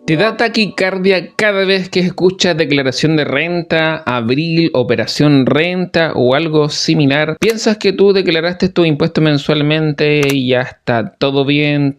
¿Te da taquicardia cada vez que escuchas declaración de renta, abril, operación renta o algo similar? ¿Piensas que tú declaraste tu impuesto mensualmente y ya está todo bien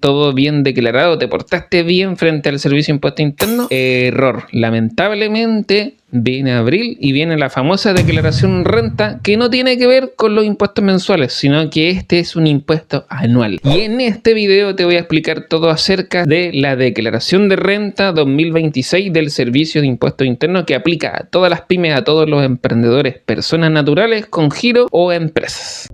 declarado? ¿Te portaste bien frente al Servicio de Impuesto Interno? Error. Lamentablemente viene abril y viene la famosa declaración renta, que no tiene que ver con los impuestos mensuales, sino que este es un impuesto anual. Y en este video te voy a explicar todo acerca de la declaración de renta 2026 del Servicio de Impuestos Internos, que aplica a todas las pymes, a todos los emprendedores, personas naturales con giro o empresas.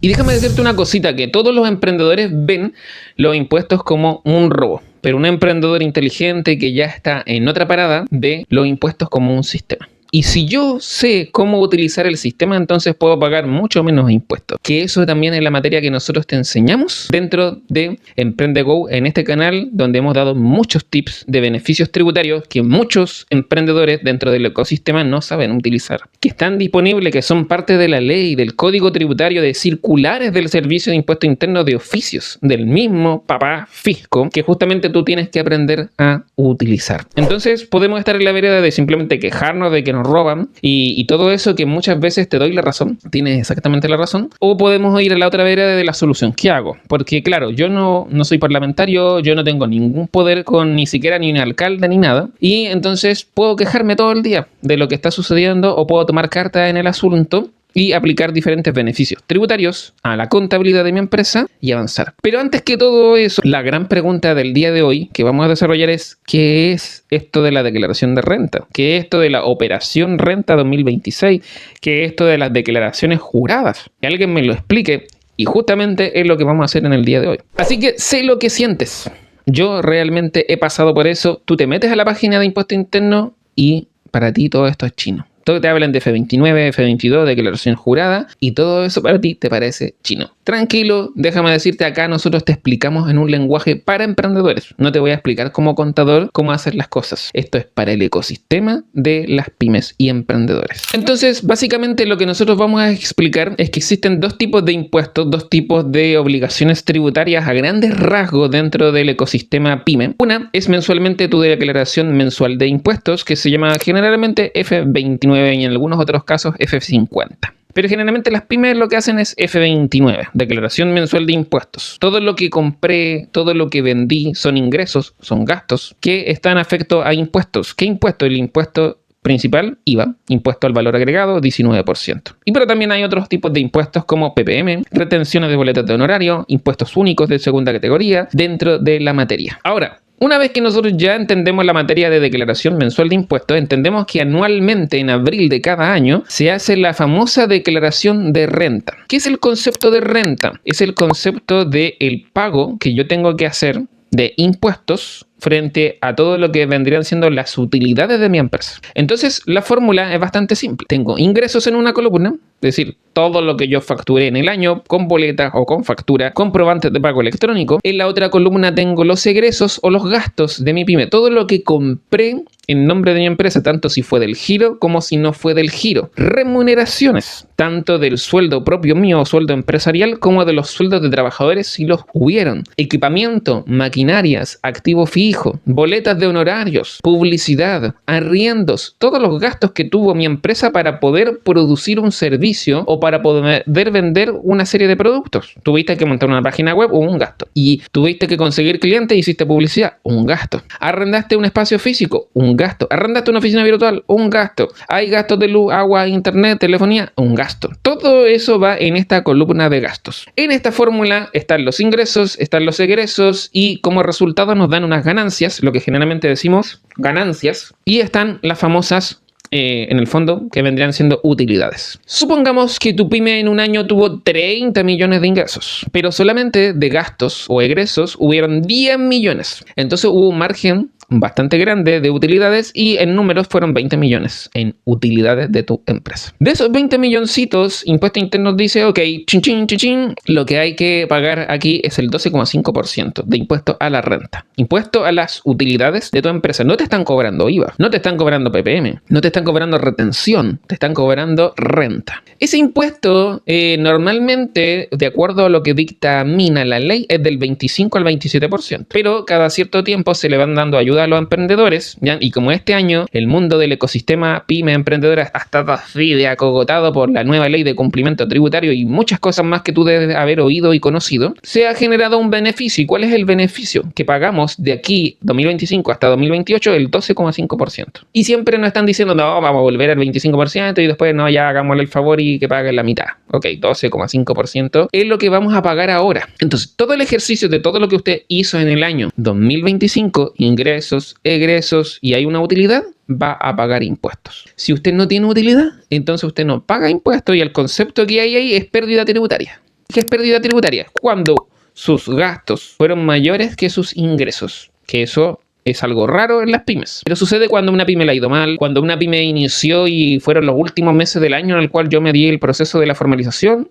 Y déjame decirte una cosita, que todos los emprendedores ven los impuestos como un robo, pero un emprendedor inteligente que ya está en otra parada ve los impuestos como un sistema. Y si yo sé cómo utilizar el sistema, entonces puedo pagar mucho menos impuestos. Que eso también es la materia que nosotros te enseñamos dentro de EmprendeGo, en este canal, donde hemos dado muchos tips de beneficios tributarios que muchos emprendedores dentro del ecosistema no saben utilizar. Que están disponibles, que son parte de la ley, del código tributario, de circulares del Servicio de Impuestos Internos, de oficios del mismo papá fisco, que justamente tú tienes que aprender a utilizar. Entonces podemos estar en la vereda de simplemente quejarnos de que nos roban y todo eso, que muchas veces te doy la razón, tienes exactamente la razón, o podemos ir a la otra vereda de la solución. ¿Qué hago? Porque claro, yo no soy parlamentario, yo no tengo ningún poder con ni siquiera ni un alcalde ni nada, y entonces puedo quejarme todo el día de lo que está sucediendo, o puedo tomar carta en el asunto y aplicar diferentes beneficios tributarios a la contabilidad de mi empresa y avanzar. Pero antes que todo eso, la gran pregunta del día de hoy que vamos a desarrollar es: ¿qué es esto de la declaración de renta? ¿Qué es esto de la operación renta 2026? ¿Qué es esto de las declaraciones juradas? Que alguien me lo explique, y justamente es lo que vamos a hacer en el día de hoy. Así que sé lo que sientes. Yo realmente he pasado por eso. Tú te metes a la página de Impuesto Interno y para ti todo esto es chino. Todo te hablan de F29, F22, declaración jurada, y todo eso para ti te parece chino. Tranquilo, déjame decirte, acá nosotros te explicamos en un lenguaje para emprendedores. No te voy a explicar como contador cómo hacer las cosas. Esto es para el ecosistema de las pymes y emprendedores. Entonces, básicamente lo que nosotros vamos a explicar es que existen dos tipos de impuestos, dos tipos de obligaciones tributarias a grandes rasgos dentro del ecosistema pyme. Una es mensualmente tu declaración mensual de impuestos, que se llama generalmente F29 y en algunos otros casos F50. Pero generalmente las pymes lo que hacen es F29, declaración mensual de impuestos. Todo lo que compré, todo lo que vendí son ingresos, son gastos que están afectos a impuestos. ¿Qué impuesto? El impuesto principal, IVA, impuesto al valor agregado, 19%. Pero también hay otros tipos de impuestos como PPM, retenciones de boletas de honorario, impuestos únicos de segunda categoría dentro de la materia. Ahora, una vez que nosotros ya entendemos la materia de declaración mensual de impuestos, entendemos que anualmente en abril de cada año se hace la famosa declaración de renta. ¿Qué es el concepto de renta? Es el concepto del pago que yo tengo que hacer de impuestos frente a todo lo que vendrían siendo las utilidades de mi empresa. Entonces, la fórmula es bastante simple. Tengo ingresos en una columna, es decir, todo lo que yo facturé en el año con boletas o con factura, comprobantes de pago electrónico. En la otra columna tengo los egresos o los gastos de mi pyme, todo lo que compré en nombre de mi empresa, tanto si fue del giro como si no fue del giro. Remuneraciones, tanto del sueldo propio mío o sueldo empresarial, como de los sueldos de trabajadores si los hubieron. Equipamiento, maquinarias, activo fijo, boletas de honorarios, publicidad, arriendos, todos los gastos que tuvo mi empresa para poder producir un servicio o para poder vender una serie de productos. Tuviste que montar una página web, un gasto. Y tuviste que conseguir clientes, hiciste publicidad, un gasto. Arrendaste un espacio físico, un gasto. Arrendaste una oficina virtual, un gasto. Hay gastos de luz, agua, internet, telefonía, un gasto. Todo eso va en esta columna de gastos. En esta fórmula están los ingresos, están los egresos, y como resultado nos dan unas ganancias, lo que generalmente decimos ganancias, y están las famosas en el fondo, que vendrían siendo utilidades. Supongamos que tu pyme en un año tuvo 30 millones de ingresos, pero solamente de gastos o egresos hubieron 10 millones. Entonces hubo un margen bastante grande de utilidades y en números fueron 20 millones en utilidades de tu empresa. De esos 20 milloncitos, Impuesto Interno dice, ok, chin, chin, chin, chin, lo que hay que pagar aquí es el 12,5% de impuesto a la renta. Impuesto a las utilidades de tu empresa. No te están cobrando IVA, no te están cobrando PPM, no te están cobrando retención, te están cobrando renta. Ese impuesto normalmente, de acuerdo a lo que dictamina la ley, es del 25 al 27%. Pero cada cierto tiempo se le van dando ayuda a los emprendedores, ¿ya? Y como este año el mundo del ecosistema pyme emprendedora ha estado así de acogotado por la nueva ley de cumplimiento tributario y muchas cosas más que tú debes haber oído y conocido, se ha generado un beneficio. ¿Y cuál es el beneficio? Que pagamos de aquí 2025 hasta 2028 el 12,5%. Y siempre nos están diciendo, no, vamos a volver al 25% y después no, ya hagámosle el favor y que paguen la mitad. Ok, 12,5% es lo que vamos a pagar ahora. Entonces, todo el ejercicio de todo lo que usted hizo en el año 2025, ingresos, egresos y hay una utilidad, va a pagar impuestos. Si usted no tiene utilidad, entonces usted no paga impuestos y el concepto que hay ahí es pérdida tributaria. ¿Qué es pérdida tributaria? Cuando sus gastos fueron mayores que sus ingresos, que eso es algo raro en las pymes. Pero sucede cuando una pyme le ha ido mal, cuando una pyme inició y fueron los últimos meses del año en el cual yo me di el proceso de la formalización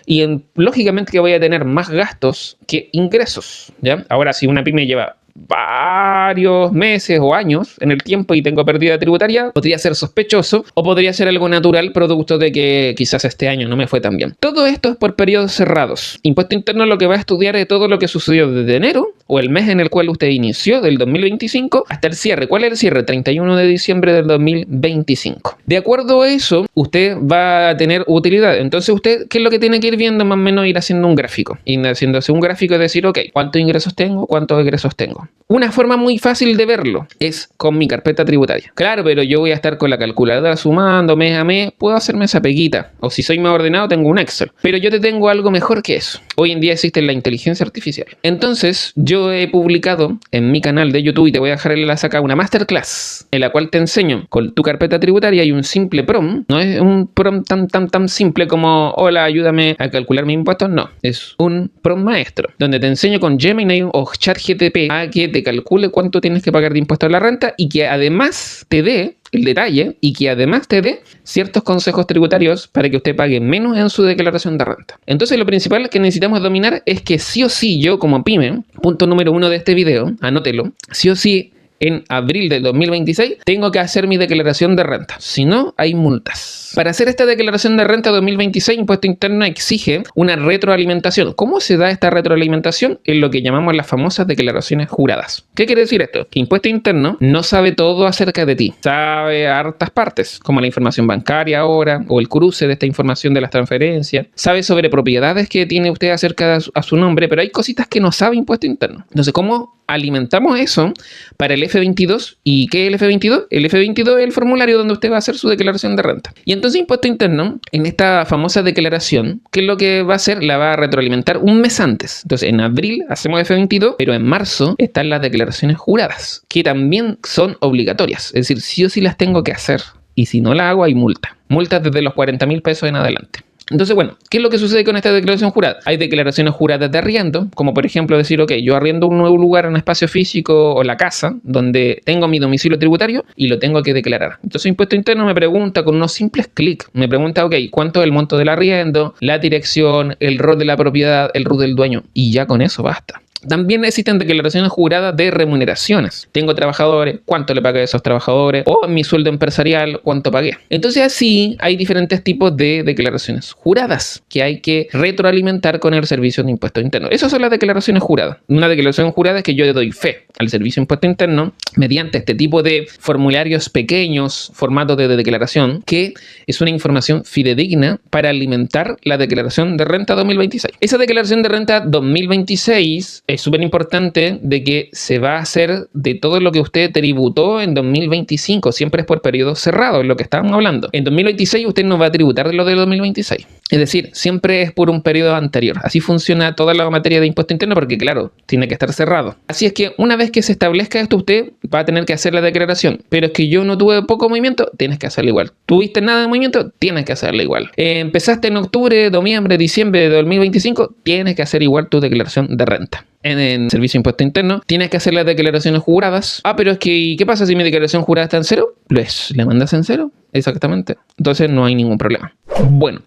y lógicamente que voy a tener más gastos que ingresos, ¿ya? Ahora, si una pyme lleva varios meses o años en el tiempo y tengo pérdida tributaria, podría ser sospechoso o podría ser algo natural producto de que quizás este año no me fue tan bien. Todo esto es por periodos cerrados. Impuesto Interno lo que va a estudiar es todo lo que sucedió desde enero o el mes en el cual usted inició del 2025 hasta el cierre. ¿Cuál es el cierre? 31 de diciembre del 2025. De acuerdo a eso, usted va a tener utilidad. Entonces usted, ¿qué es lo que tiene que ir viendo? Más o menos ir haciendo un gráfico. Ir haciéndose un gráfico y decir, ok, ¿cuántos ingresos tengo? ¿Cuántos egresos tengo? Una forma muy fácil de verlo es con mi carpeta tributaria. Claro, pero yo voy a estar con la calculadora sumando mes a mes, puedo hacerme esa peguita. O si soy más ordenado, tengo un Excel. Pero yo te tengo algo mejor que eso. Hoy en día existe la inteligencia artificial. Entonces, yo he publicado en mi canal de YouTube, y te voy a dejar el enlace acá, una masterclass en la cual te enseño con tu carpeta tributaria y un simple prompt. No es un prompt tan simple como, hola, ayúdame a calcular mis impuestos. No, es un prompt maestro, donde te enseño con Gemini o ChatGPT a que te calcule cuánto tienes que pagar de impuestos a la renta y que además te dé el detalle y que además te dé ciertos consejos tributarios para que usted pague menos en su declaración de renta. Entonces lo principal que necesitamos dominar es que sí o sí yo como pyme, punto número 1 de este video, anótelo, sí o sí en abril del 2026 tengo que hacer mi declaración de renta. Si no, hay multas. Para hacer esta declaración de renta 2026, Impuesto Interno exige una retroalimentación. ¿Cómo se da esta retroalimentación? En lo que llamamos las famosas declaraciones juradas. ¿Qué quiere decir esto? Que Impuesto Interno no sabe todo acerca de ti. Sabe hartas partes, como la información bancaria ahora, o el cruce de esta información de las transferencias. Sabe sobre propiedades que tiene usted acerca a su nombre, pero hay cositas que no sabe Impuesto Interno. Entonces, ¿cómo alimentamos eso para el F22? ¿Y qué es el F22? El F22 es el formulario donde usted va a hacer su declaración de renta. Y entonces Impuesto Interno, en esta famosa declaración, ¿qué es lo que va a hacer? La va a retroalimentar un mes antes. Entonces en abril hacemos F22, pero en marzo están las declaraciones juradas, que también son obligatorias. Es decir, sí o sí las tengo que hacer. Y si no la hago, hay multa. Multas desde los 40.000 pesos en adelante. Entonces, bueno, ¿qué es lo que sucede con esta declaración jurada? Hay declaraciones juradas de arriendo, como por ejemplo decir, ok, yo arriendo un nuevo lugar en un espacio físico o la casa donde tengo mi domicilio tributario y lo tengo que declarar. Entonces, Impuesto Interno me pregunta con unos simples clics, me pregunta, ok, ¿cuánto es el monto del arriendo, la dirección, el rol de la propiedad, el RUT del dueño? Y ya con eso basta. También existen declaraciones juradas de remuneraciones. Tengo trabajadores, ¿cuánto le pagué a esos trabajadores? O mi sueldo empresarial, ¿cuánto pagué? Entonces así hay diferentes tipos de declaraciones juradas que hay que retroalimentar con el Servicio de Impuesto Interno. Esas son las declaraciones juradas. Una declaración jurada es que yo le doy fe al Servicio de Impuesto Interno mediante este tipo de formularios pequeños, formatos de declaración, que es una información fidedigna para alimentar la declaración de renta 2026. Esa declaración de renta 2026 es súper importante de que se va a hacer de todo lo que usted tributó en 2025. Siempre es por periodo cerrado, es lo que estábamos hablando. En 2026 usted no va a tributar de lo de 2026. Es decir, siempre es por un periodo anterior. Así funciona toda la materia de impuesto interno porque, claro, tiene que estar cerrado. Así es que una vez que se establezca esto, usted va a tener que hacer la declaración. Pero es que yo no tuve poco movimiento, tienes que hacerlo igual. ¿Tuviste nada de movimiento? Tienes que hacerlo igual. Empezaste en octubre, noviembre, diciembre de 2025, tienes que hacer igual tu declaración de renta. en Servicio de Impuesto Interno, tienes que hacer las declaraciones juradas. Ah, pero es que, ¿qué pasa si mi declaración jurada está en cero? Pues le mandas en cero, exactamente. Entonces no hay ningún problema. Bueno,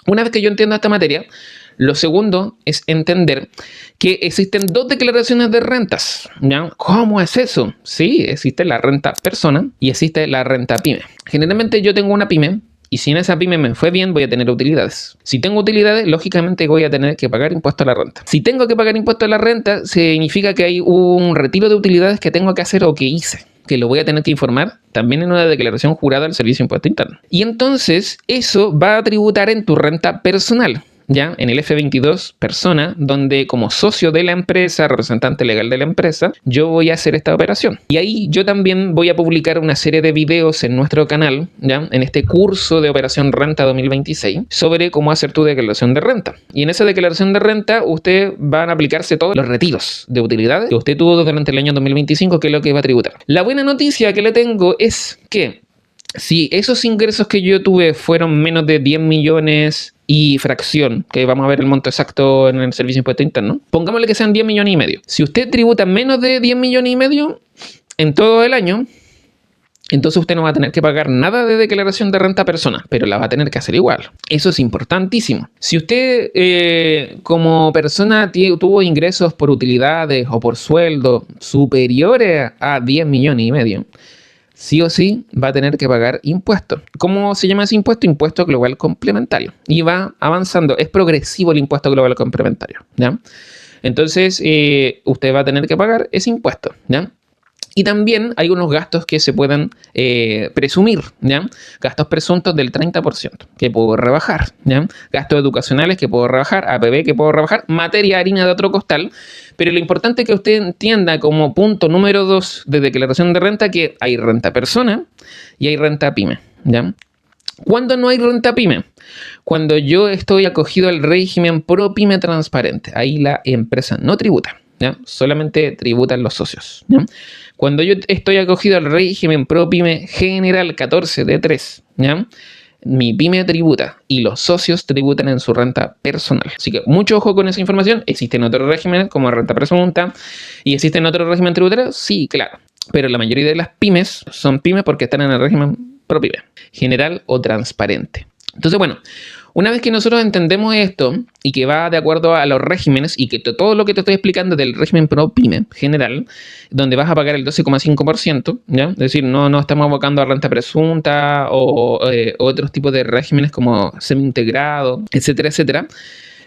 una vez que yo entiendo esta materia, lo segundo es entender que existen dos declaraciones de rentas, ¿ya? ¿Cómo es eso? Sí, existe la renta persona y existe la renta pyme. Generalmente yo tengo una pyme y si en esa pyme me fue bien, voy a tener utilidades. Si tengo utilidades, lógicamente voy a tener que pagar impuesto a la renta. Si tengo que pagar impuesto a la renta, significa que hay un retiro de utilidades que tengo que hacer o que hice, que lo voy a tener que informar también en una declaración jurada al Servicio de Impuesto Interno. Y entonces eso va a tributar en tu renta personal, ¿ya? En el F22 persona, donde como socio de la empresa, representante legal de la empresa, yo voy a hacer esta operación. Y ahí yo también voy a publicar una serie de videos en nuestro canal, ¿ya? En este curso de Operación Renta 2026, sobre cómo hacer tu declaración de renta. Y en esa declaración de renta, usted van a aplicarse todos los retiros de utilidades que usted tuvo durante el año 2025, que es lo que va a tributar. La buena noticia que le tengo es que si esos ingresos que yo tuve fueron menos de 10 millones y fracción, que vamos a ver el monto exacto en el Servicio de Impuesto Interno, pongámosle que sean 10 millones y medio. Si usted tributa menos de 10 millones y medio en todo el año, entonces usted no va a tener que pagar nada de declaración de renta persona, pero la va a tener que hacer igual. Eso es importantísimo. Si usted como persona tuvo ingresos por utilidades o por sueldo superiores a 10 millones y medio, sí o sí va a tener que pagar impuestos. ¿Cómo se llama ese impuesto? Impuesto global complementario. Y va avanzando. Es progresivo el impuesto global complementario, ¿ya? Entonces, usted va a tener que pagar ese impuesto, ¿ya? Y también hay unos gastos que se pueden presumir, ¿ya? Gastos presuntos del 30% que puedo rebajar, ¿ya? Gastos educacionales que puedo rebajar, APB que puedo rebajar, materia harina de otro costal. Pero lo importante es que usted entienda como punto número 2 de declaración de renta que hay renta persona y hay renta pyme, ¿ya? ¿Cuándo no hay renta pyme? Cuando yo estoy acogido al régimen ProPyme transparente. Ahí la empresa no tributa, ¿ya? Solamente tributan los socios, ¿ya? Cuando yo estoy acogido al régimen ProPyme general 14D3, ¿ya? Mi pyme tributa y los socios tributan en su renta personal. Así que mucho ojo con esa información. Existen otros regímenes como renta presunta y existen otros regímenes tributarios, sí, claro. Pero la mayoría de las pymes son pymes porque están en el régimen ProPyme, general o transparente. Entonces, bueno, una vez que nosotros entendemos esto y que va de acuerdo a los regímenes y que todo lo que te estoy explicando del régimen ProPyme general, donde vas a pagar el 12,5%, ¿ya? Es decir, no estamos abocando a renta presunta o otros tipos de regímenes como semi-integrado, etcétera, etcétera.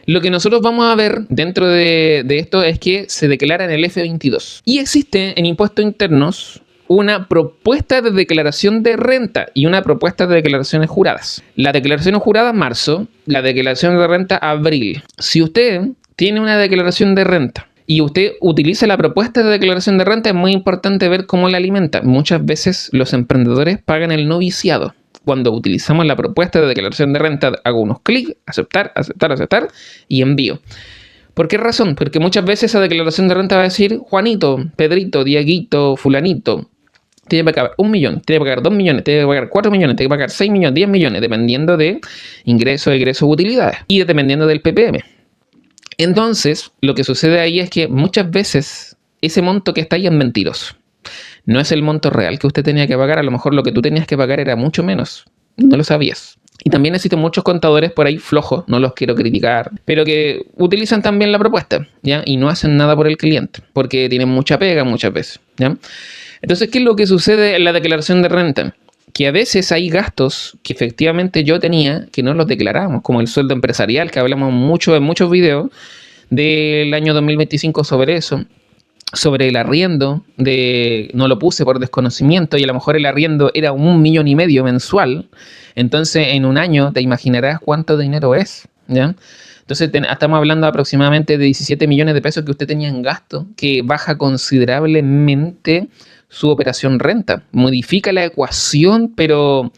Lo que nosotros vamos a ver dentro de esto es que se declara en el F22. Y existe en impuestos internos una propuesta de declaración de renta y una propuesta de declaraciones juradas. La declaración jurada marzo, la declaración de renta abril. Si usted tiene una declaración de renta y usted utiliza la propuesta de declaración de renta, es muy importante ver cómo la alimenta. Muchas veces los emprendedores pagan el noviciado. Cuando utilizamos la propuesta de declaración de renta, hago unos clics, aceptar, aceptar, aceptar y envío. ¿Por qué razón? Porque muchas veces esa declaración de renta va a decir Juanito, Pedrito, Dieguito, fulanito. Tiene que pagar 1 millón, tiene que pagar 2 millones, tiene que pagar 4 millones, tiene que pagar 6 millones, 10 millones, dependiendo de ingresos, egresos, utilidades y dependiendo del PPM. Entonces, lo que sucede ahí es que muchas veces ese monto que está ahí es mentiroso. No es el monto real que usted tenía que pagar, a lo mejor lo que tú tenías que pagar era mucho menos, no lo sabías. Y también existen muchos contadores por ahí flojos, no los quiero criticar, pero que utilizan también la propuesta, ¿ya? Y no hacen nada por el cliente, porque tienen mucha pega muchas veces, ¿ya? Entonces, ¿qué es lo que sucede en la declaración de renta? Que a veces hay gastos que efectivamente yo tenía que no los declaramos, como el sueldo empresarial, que hablamos mucho en muchos videos del año 2025 sobre eso, sobre el arriendo, no lo puse por desconocimiento y a lo mejor el arriendo era 1,5 millones mensual, entonces en un año te imaginarás cuánto dinero es, ¿ya? Entonces estamos hablando aproximadamente de 17 millones de pesos que usted tenía en gasto, que baja considerablemente su operación renta, modifica la ecuación, pero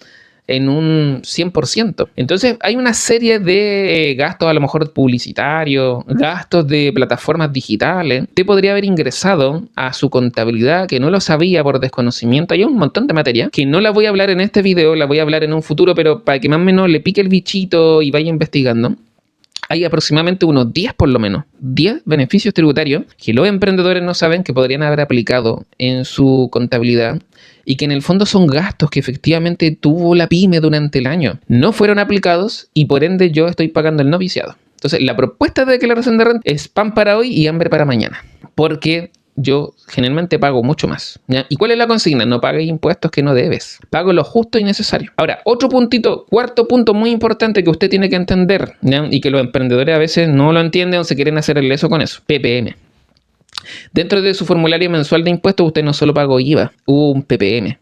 en un 100%. Entonces hay una serie de gastos a lo mejor publicitarios, gastos de plataformas digitales. Usted podría haber ingresado a su contabilidad que no lo sabía por desconocimiento. Hay un montón de materia que no la voy a hablar en este video, la voy a hablar en un futuro, pero para que más o menos le pique el bichito y vaya investigando. hay aproximadamente unos 10 por lo menos, 10 beneficios tributarios que los emprendedores no saben que podrían haber aplicado en su contabilidad y que en el fondo son gastos que efectivamente tuvo la pyme durante el año. No fueron aplicados y por ende yo estoy pagando el noviciado. Entonces la propuesta de declaración de renta es pan para hoy y hambre para mañana, porque yo generalmente pago mucho más, ¿ya? ¿Y cuál es la consigna? No pagues impuestos que no debes. Pago lo justo y necesario. Ahora, otro puntito, cuarto punto muy importante que usted tiene que entender, ¿ya? Y que los emprendedores a veces no lo entienden o se quieren hacer el leso con eso. PPM. Dentro de su formulario mensual de impuestos usted no solo pagó IVA, hubo un PPM.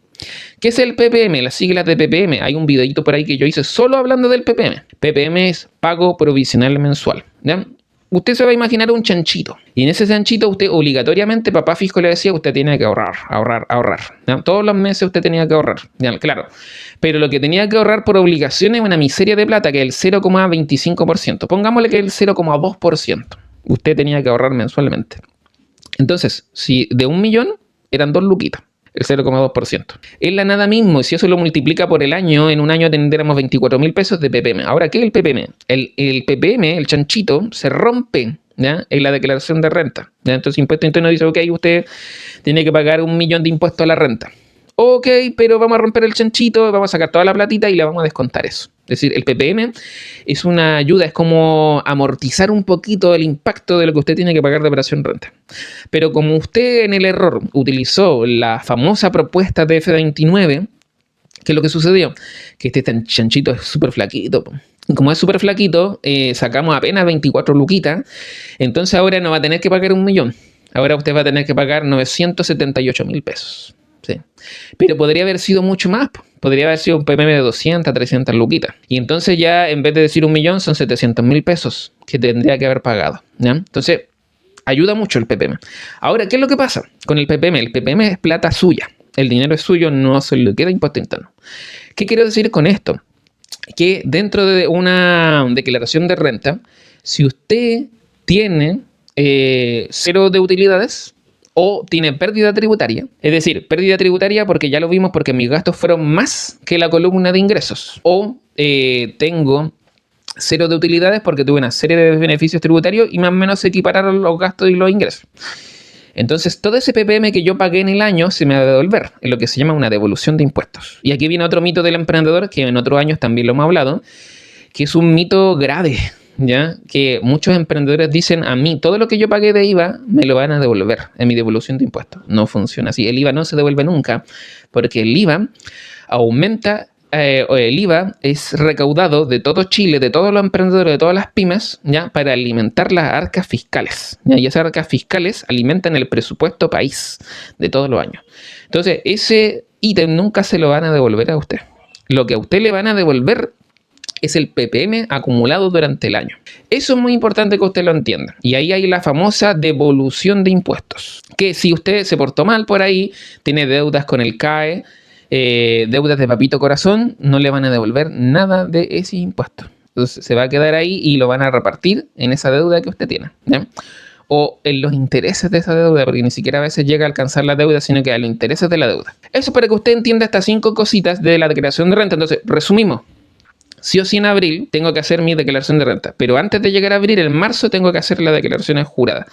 ¿Qué es el PPM? Las siglas de PPM. Hay un videito por ahí que yo hice solo hablando del PPM. PPM es pago provisional mensual, ¿ya? Usted se va a imaginar un chanchito. Y en ese chanchito usted obligatoriamente, papá fisco le decía, usted tiene que ahorrar. ¿Ya? Todos los meses usted tenía que ahorrar. ¿Ya? Claro. Pero lo que tenía que ahorrar por obligación es una miseria de plata, que es el 0,25%. Pongámosle que es el 0,2%. Usted tenía que ahorrar mensualmente. Entonces, si de 1 millón, eran 2 luquitas. El 0,2%. Es la nada mismo, y si eso lo multiplica por el año, en un año tendremos 24.000 pesos de PPM. Ahora, ¿qué es el PPM? El PPM, el chanchito, se rompe, ¿ya? En la declaración de renta, ¿ya? Entonces, impuesto interno dice, ok, usted tiene que pagar 1 millón de impuestos a la renta. Ok, pero vamos a romper el chanchito, vamos a sacar toda la platita y le vamos a descontar eso. Es decir, el PPM es una ayuda, es como amortizar un poquito el impacto de lo que usted tiene que pagar de operación renta. Pero como usted en el error utilizó la famosa propuesta de F29, ¿qué es lo que sucedió? Que este chanchito es súper flaquito. Y como es súper flaquito, sacamos apenas 24 luquitas, entonces ahora no va a tener que pagar 1 millón. Ahora usted va a tener que pagar 978.000 pesos. Sí. Pero podría haber sido mucho más. Podría haber sido un PPM de 200, 300 luquitas. Y entonces ya en vez de decir 1 millón son 700.000 pesos que tendría que haber pagado, ¿ya? Entonces ayuda mucho el PPM. Ahora, ¿qué es lo que pasa con el PPM? El PPM es plata suya. El dinero es suyo, no se le queda impuesto interno. ¿Qué quiero decir con esto? Que dentro de una declaración de renta, si usted tiene 0 de utilidades, o tiene pérdida tributaria, es decir, pérdida tributaria porque ya lo vimos porque mis gastos fueron más que la columna de ingresos, o tengo 0 de utilidades porque tuve una serie de beneficios tributarios y más o menos se equipararon los gastos y los ingresos. Entonces todo ese PPM que yo pagué en el año se me va a devolver, en lo que se llama una devolución de impuestos. Y aquí viene otro mito del emprendedor que en otros años también lo hemos hablado, que es un mito grave, ¿ya? Que muchos emprendedores dicen, a mí todo lo que yo pagué de IVA me lo van a devolver en mi devolución de impuestos. No funciona así. El IVA no se devuelve nunca porque el IVA aumenta, el IVA es recaudado de todo Chile, de todos los emprendedores, de todas las pymes, ¿ya? Para alimentar las arcas fiscales, ¿ya? Y esas arcas fiscales alimentan el presupuesto país de todos los años. Entonces ese ítem nunca se lo van a devolver a usted. Lo que a usted le van a devolver es el PPM acumulado durante el año. Eso es muy importante que usted lo entienda. Y ahí hay la famosa devolución de impuestos. Que si usted se portó mal por ahí, tiene deudas con el CAE, deudas de papito corazón, no le van a devolver nada de ese impuesto. Entonces se va a quedar ahí y lo van a repartir en esa deuda que usted tiene, ¿ya? O en los intereses de esa deuda, porque ni siquiera a veces llega a alcanzar la deuda, sino que a los intereses de la deuda. Eso para que usted entienda estas 5 cositas de la declaración de renta. Entonces, resumimos. Sí o sí en abril tengo que hacer mi declaración de renta, pero antes de llegar a abril, en marzo tengo que hacer las declaraciones juradas.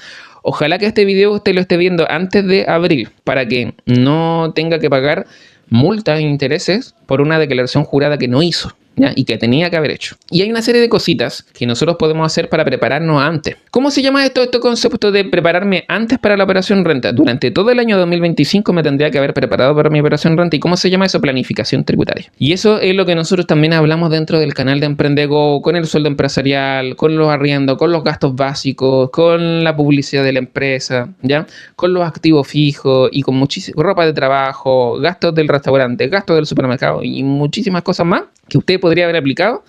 Ojalá que este video usted lo esté viendo antes de abril, para que no tenga que pagar multas e intereses por una declaración jurada que no hizo, ¿ya? Y que tenía que haber hecho. Y hay una serie de cositas que nosotros podemos hacer para prepararnos antes. ¿Cómo se llama esto? Este concepto de prepararme antes para la operación renta. Durante todo el año 2025 me tendría que haber preparado para mi operación renta. ¿Y cómo se llama eso? Planificación tributaria. Y eso es lo que nosotros también hablamos dentro del canal de Emprendego, con el sueldo empresarial, con los arriendos, con los gastos básicos, con la publicidad de la empresa, ¿ya? Con los activos fijos y con muchísima ropa de trabajo, gastos del restaurante, gastos del supermercado y muchísimas cosas más que usted podría haber aplicado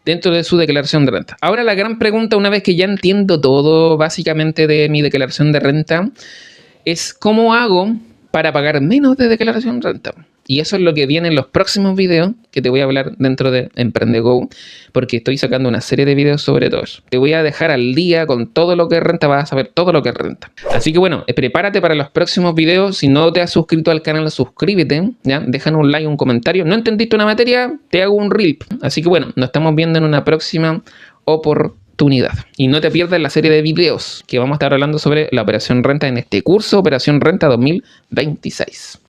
dentro de su declaración de renta. Ahora la gran pregunta, una vez que ya entiendo todo básicamente de mi declaración de renta, es ¿cómo hago para pagar menos de declaración de renta? Y eso es lo que viene en los próximos videos que te voy a hablar dentro de Emprendego, porque estoy sacando una serie de videos sobre todo eso. Te voy a dejar al día con todo lo que es renta, vas a saber todo lo que es renta. Así que bueno, prepárate para los próximos videos. Si no te has suscrito al canal, suscríbete, ¿ya? Déjanos un like, un comentario. ¿No entendiste una materia? Te hago un reel. Así que bueno, nos estamos viendo en una próxima oportunidad. tu unidad. Y no te pierdas la serie de videos que vamos a estar hablando sobre la operación renta en este curso, Operación Renta 2026.